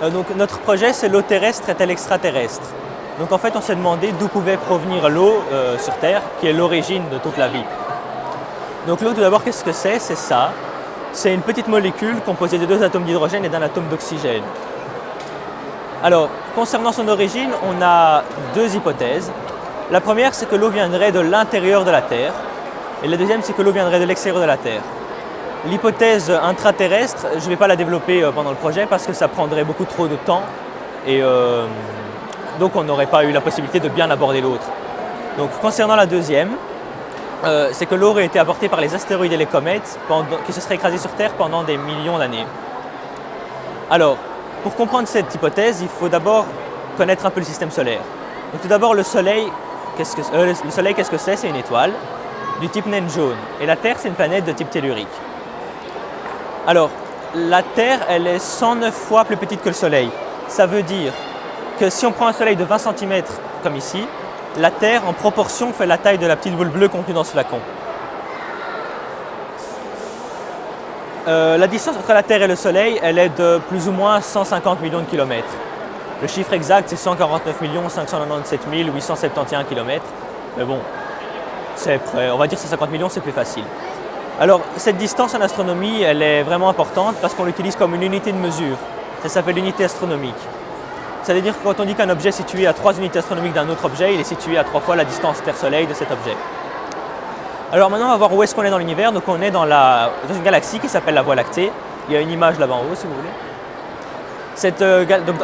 Donc notre projet, c'est l'eau terrestre est-elle extraterrestre? Donc en fait, on s'est demandé d'où pouvait provenir l'eau sur Terre, qui est l'origine de toute la vie. Donc l'eau, tout d'abord, qu'est-ce que c'est? C'est ça. C'est une petite molécule composée de 2 atomes d'hydrogène et d'un atome d'oxygène. Alors, concernant son origine, on a 2 hypothèses. La première, c'est que l'eau viendrait de l'intérieur de la Terre. Et la deuxième, c'est que l'eau viendrait de l'extérieur de la Terre. L'hypothèse intraterrestre, je ne vais pas la développer pendant le projet parce que ça prendrait beaucoup trop de temps et donc on n'aurait pas eu la possibilité de bien aborder l'autre. Donc concernant la deuxième, c'est que l'eau aurait été apportée par les astéroïdes et les comètes qui se seraient écrasés sur Terre pendant des millions d'années. Alors, pour comprendre cette hypothèse, il faut d'abord connaître un peu le système solaire. Donc tout d'abord, le Soleil, qu'est-ce que c'est? C'est une étoile du type naine jaune. Et la Terre, c'est une planète de type tellurique. Alors, la Terre, elle est 109 fois plus petite que le Soleil. Ça veut dire que si on prend un Soleil de 20 cm, comme ici, la Terre, en proportion, fait la taille de la petite boule bleue contenue dans ce flacon. La distance entre la Terre et le Soleil, elle est de plus ou moins 150 millions de kilomètres. Le chiffre exact, c'est 149 597 871 km. Mais bon, on va dire 150 millions, c'est plus facile. Alors, cette distance en astronomie, elle est vraiment importante parce qu'on l'utilise comme une unité de mesure. Ça s'appelle l'unité astronomique. Ça veut dire que quand on dit qu'un objet est situé à 3 unités astronomiques d'un autre objet, il est situé à 3 fois la distance Terre-Soleil de cet objet. Alors maintenant, on va voir où est-ce qu'on est dans l'univers. Donc on est dans une galaxie qui s'appelle la Voie lactée. Il y a une image là-bas en haut, si vous voulez.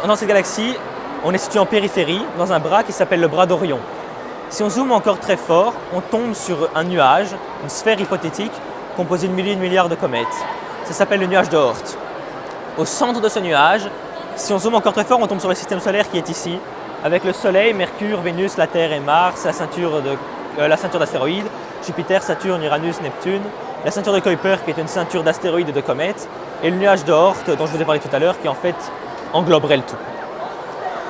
Dans cette galaxie, on est situé en périphérie, dans un bras qui s'appelle le bras d'Orion. Si on zoome encore très fort, on tombe sur un nuage, une sphère hypothétique, composé de milliers et de milliards de comètes. Ça s'appelle le nuage d'Oort. Au centre de ce nuage, si on zoome encore très fort, on tombe sur le système solaire qui est ici, avec le Soleil, Mercure, Vénus, la Terre et Mars, la ceinture d'astéroïdes, Jupiter, Saturne, Uranus, Neptune, la ceinture de Kuiper qui est une ceinture d'astéroïdes et de comètes, et le nuage d'Oort dont je vous ai parlé tout à l'heure qui en fait engloberait le tout.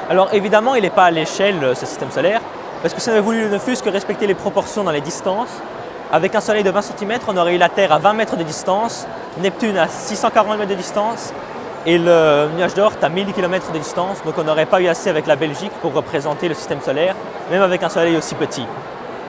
Alors évidemment, il n'est pas à l'échelle ce système solaire, parce que si on avait voulu ne fût-ce que respecter les proportions dans les distances, avec un Soleil de 20 cm, on aurait eu la Terre à 20 mètres de distance, Neptune à 640 mètres de distance et le nuage d'Oort à 1000 km de distance. Donc on n'aurait pas eu assez avec la Belgique pour représenter le système solaire, même avec un Soleil aussi petit.